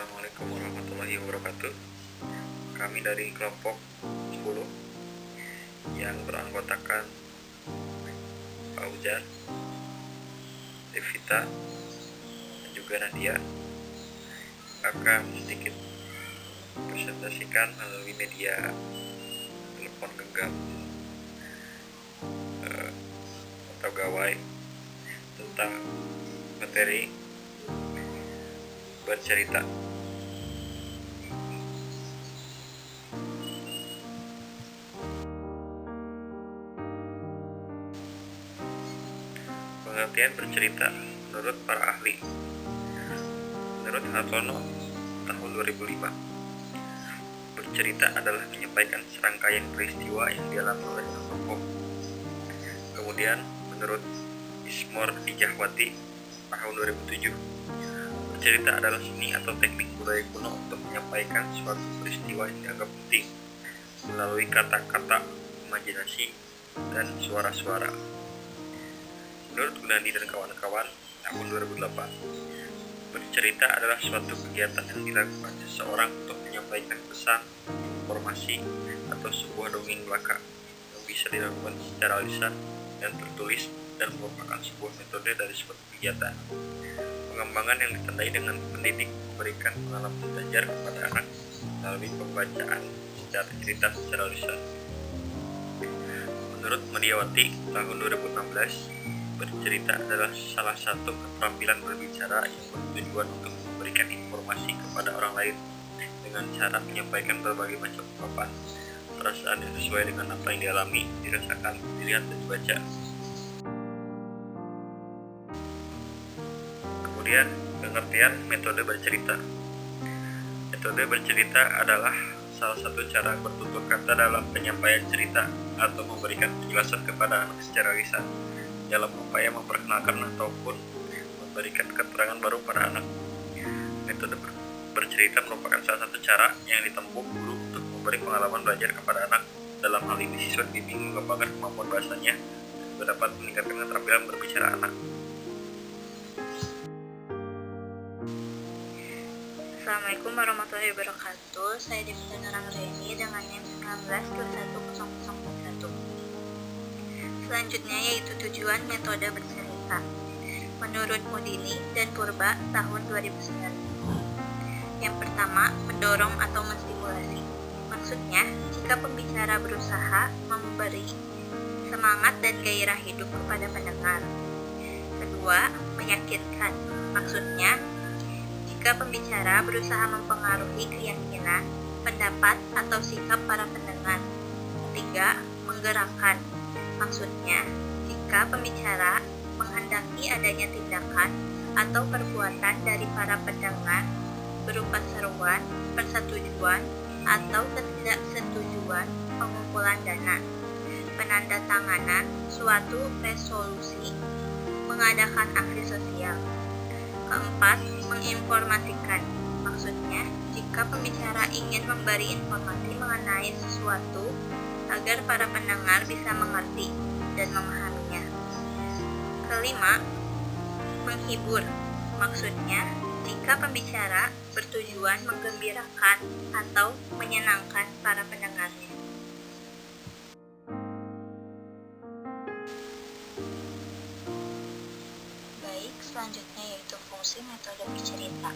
Assalamualaikum warahmatullahi wabarakatuh. Kami dari kelompok 10 yang beranggotakan Pak Ujar, Devita, dan juga Nadia akan sedikit presentasikan melalui media telepon genggam atau gawai tentang materi bercerita. Pengertian bercerita menurut para ahli. Menurut Hartono tahun 2005, bercerita adalah menyampaikan serangkaian peristiwa yang dialami oleh tokoh. Kemudian menurut Ismor Dijahwati tahun 2007, bercerita adalah seni atau teknik budaya kuno untuk menyampaikan suatu peristiwa yang dianggap penting melalui kata-kata, imajinasi, dan suara-suara. Menurut Gunandi dan kawan-kawan tahun 2008, bercerita adalah suatu kegiatan yang dilakukan seseorang untuk menyampaikan pesan, informasi, atau sebuah dongeng belaka yang bisa dilakukan secara lisan dan tertulis dan merupakan sebuah metode dari suatu kegiatan. Pengembangan yang ditandai dengan pendidik memberikan pengalaman belajar kepada anak melalui pembacaan secara cerita secara lisan. Menurut Mediawati tahun 2016, bercerita adalah salah satu keterampilan berbicara yang bertujuan untuk memberikan informasi kepada orang lain dengan cara menyampaikan berbagai macam ungkapan, perasaan yang sesuai dengan apa yang dialami, dirasakan, dilihat, dan dibaca. Kemudian, pengertian metode bercerita. Metode bercerita adalah salah satu cara bertutur kata dalam penyampaian cerita atau memberikan penjelasan kepada anak secara lisan dalam upaya memperkenalkan ataupun memberikan keterangan baru pada anak. Metode bercerita merupakan salah satu cara yang ditempuh guru untuk memberi pengalaman belajar kepada anak. Dalam hal ini, siswa dibimbing mengembangkan kemampuan bahasanya dan juga dapat meningkatkan keterampilan berbicara anak. Assalamualaikum warahmatullahi wabarakatuh. Saya Devita Reni dengan NIM 19210041. Selanjutnya yaitu tujuan metode bercerita. Menurut Mudini dan Purba tahun 2009. Yang pertama, mendorong atau menstimulasi. Maksudnya, jika pembicara berusaha memberi semangat dan gairah hidup kepada pendengar. Kedua, meyakinkan. Maksudnya, jika pembicara berusaha mempengaruhi keyakinan, pendapat, atau sikap para pendengar. Ketiga, menggerakkan. Maksudnya, jika pembicara menghendaki adanya tindakan atau perbuatan dari para pendengar berupa seruan, persetujuan, atau ketidaksetujuan pengumpulan dana, penandatanganan suatu resolusi, mengadakan aksi sosial. Keempat, menginformasikan. Maksudnya, jika pembicara ingin memberi informasi mengenai sesuatu agar para pendengar bisa mengerti dan memahaminya. Kelima, menghibur. Maksudnya, jika pembicara bertujuan menggembirakan atau menyenangkan para pendengarnya. Baik, selanjutnya yaitu fungsi metode bercerita.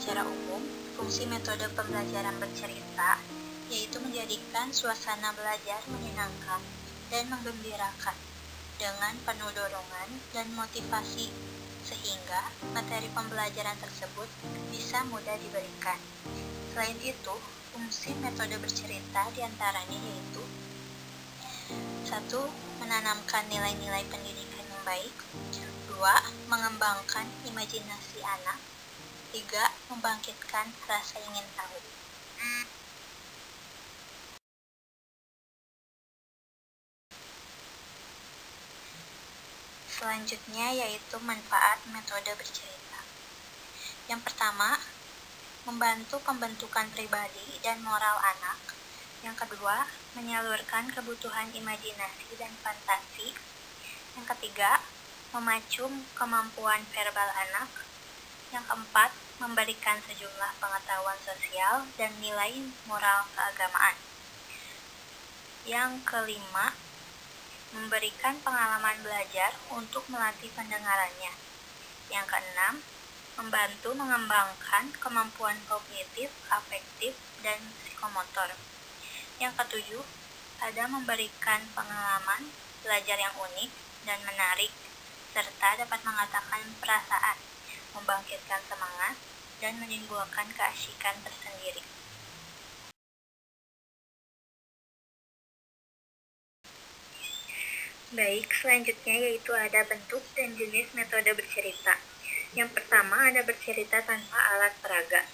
Secara umum, fungsi metode pembelajaran bercerita yaitu menjadikan suasana belajar menyenangkan dan menggembirakan dengan penuh dorongan dan motivasi sehingga materi pembelajaran tersebut bisa mudah diberikan. Selain itu, fungsi metode bercerita diantaranya yaitu 1. Menanamkan nilai-nilai pendidikan yang baik. 2. Mengembangkan imajinasi anak. 3. Membangkitkan rasa ingin tahu. Selanjutnya yaitu manfaat metode bercerita. Yang pertama, membantu pembentukan pribadi dan moral anak. Yang kedua, menyalurkan kebutuhan imajinasi dan fantasi. Yang ketiga, memacu kemampuan verbal anak. Yang keempat, memberikan sejumlah pengetahuan sosial dan nilai moral keagamaan. Yang kelima, memberikan pengalaman belajar untuk melatih pendengarannya. Yang keenam, membantu mengembangkan kemampuan kognitif, afektif, dan psikomotor. Yang ketujuh, ada memberikan pengalaman belajar yang unik dan menarik, serta dapat mengatakan perasaan, membangkitkan semangat, dan menimbulkan keasyikan tersendiri. Baik, selanjutnya yaitu ada bentuk dan jenis metode bercerita. Yang pertama ada bercerita tanpa alat peraga.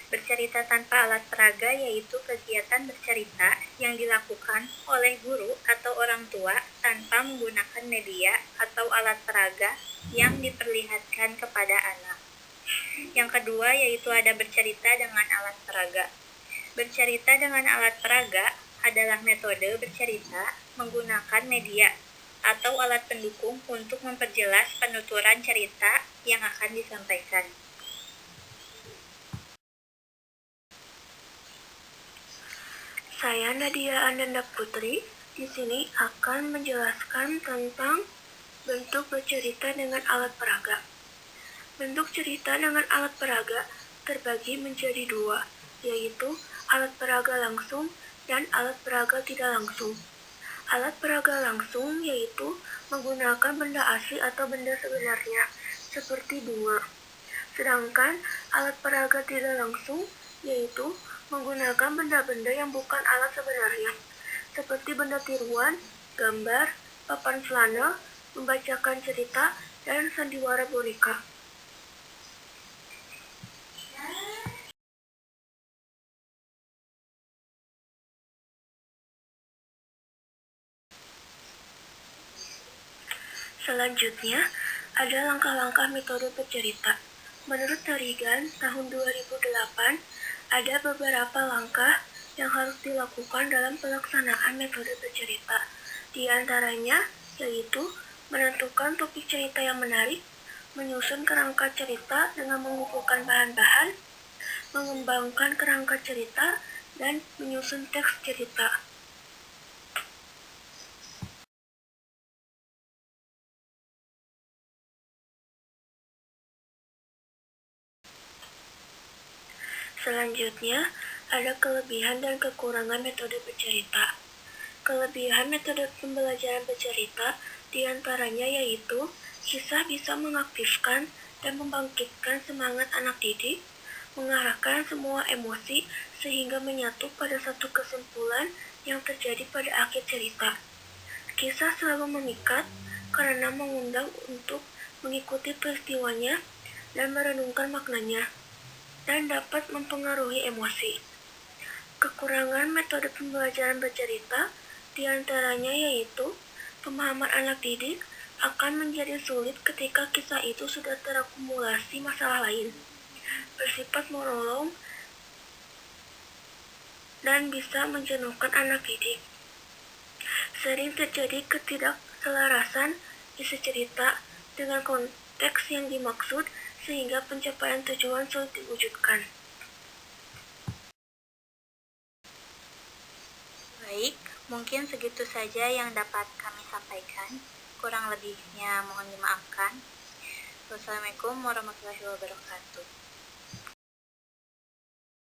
Bercerita tanpa alat peraga yaitu kegiatan bercerita yang dilakukan oleh guru atau orang tua tanpa menggunakan media atau alat peraga yang diperlihatkan kepada anak. Yang kedua yaitu ada bercerita dengan alat peraga. Bercerita dengan alat peraga adalah metode bercerita menggunakan media atau alat pendukung untuk memperjelas penuturan cerita yang akan disampaikan. Saya Nadia Ananda Putri di sini akan menjelaskan tentang bentuk bercerita dengan alat peraga. Bentuk cerita dengan alat peraga terbagi menjadi dua, yaitu alat peraga langsung dan alat peraga tidak langsung. Alat peraga langsung yaitu menggunakan benda asli atau benda sebenarnya, seperti bunga. Sedangkan alat peraga tidak langsung yaitu menggunakan benda-benda yang bukan alat sebenarnya, seperti benda tiruan, gambar, papan flanel, membacakan cerita, dan sandiwara boneka. Selanjutnya, ada langkah-langkah metode bercerita. Menurut Tarigan, tahun 2008, ada beberapa langkah yang harus dilakukan dalam pelaksanaan metode bercerita. Di antaranya, yaitu menentukan topik cerita yang menarik, menyusun kerangka cerita dengan mengumpulkan bahan-bahan, mengembangkan kerangka cerita, dan menyusun teks cerita. Selanjutnya, ada kelebihan dan kekurangan metode bercerita. Kelebihan metode pembelajaran bercerita diantaranya yaitu kisah bisa mengaktifkan dan membangkitkan semangat anak didik, mengarahkan semua emosi sehingga menyatu pada satu kesimpulan yang terjadi pada akhir cerita. Kisah selalu memikat karena mengundang untuk mengikuti peristiwanya dan merenungkan maknanya, dan dapat mempengaruhi emosi. Kekurangan metode pembelajaran bercerita diantaranya yaitu pemahaman anak didik akan menjadi sulit ketika kisah itu sudah terakumulasi masalah lain, bersifat monolog, dan bisa menjenuhkan anak didik. Sering terjadi ketidakselarasan isi cerita dengan konteks yang dimaksud sehingga pencapaian tujuan sulit diwujudkan. Baik, mungkin segitu saja yang dapat kami sampaikan. Kurang lebihnya mohon dimaafkan. Wassalamualaikum warahmatullahi wabarakatuh.